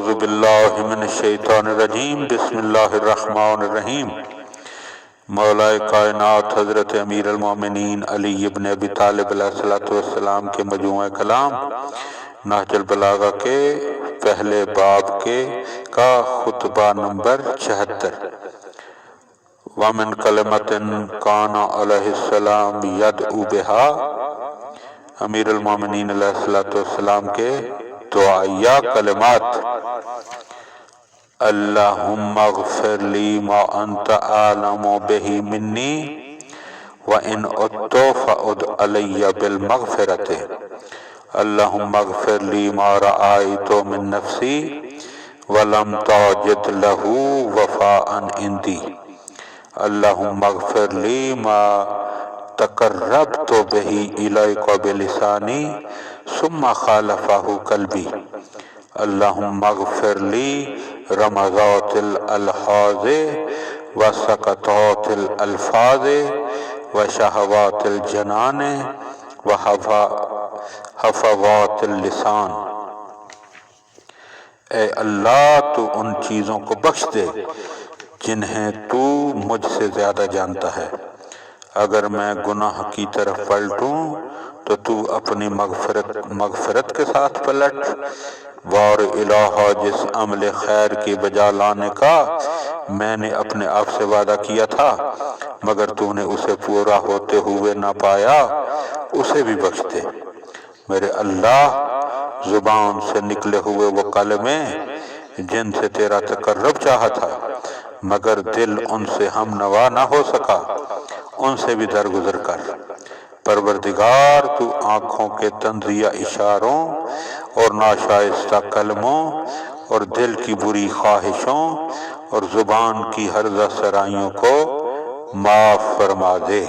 اعوذ باللہ من الشیطان الرجیم بسم اللہ الرحمن الرحیم۔ مولا کائنات حضرت امیر المومنین علی ابن ابی طالب علیہ السلام کے مجموعہ کلام نہج البلاغہ کے پہلے باب کا خطبہ نمبر 76۔ وَمِن کلمۃ کان علیہ السلام یدعو بہا، امیر المومنین علیہ السلام کے دعائیہ کلمات: اللہم اغفر لی ما انت عالم بہ منی وان عدت فعد علی بالمغفرۃ، اللہم اغفر لی ما رأیت من نفسی ولم تجد لہ وفاء عندی، اللہم اغفر لی ما تقربت بہ الیک بلسانی ثم خالفہ قلبی، اللہم اغفر لی رمضات الالحاظ وسقطات الالفاظ وشہوات الجنان وحفوات اللسان۔ اے اللہ، تو ان چیزوں کو بخش دے جنہیں تو مجھ سے زیادہ جانتا ہے۔ اگر میں گناہ کی طرف پلٹوں تو اپنی مغفرت کے ساتھ پلٹ، وار الہ جس عمل خیر کی بجا لانے کا میں نے اپنے آپ سے وعدہ کیا تھا مگر تو نے اسے پورا ہوتے ہوئے نہ پایا، اسے بھی بخش دے۔ میرے اللہ، زبان سے نکلے ہوئے وہ کلمے جن سے تیرا تقرب چاہا تھا مگر دل ان سے ہم نوا نہ ہو سکا، ان سے بھی درگزر کر۔ پروردگار، تو آنکھوں کے طنزیہ اشاروں اور ناشائستہ کلموں اور دل کی بری خواہشوں اور زبان کی ہرزہ سرائیوں کو معاف فرما دے۔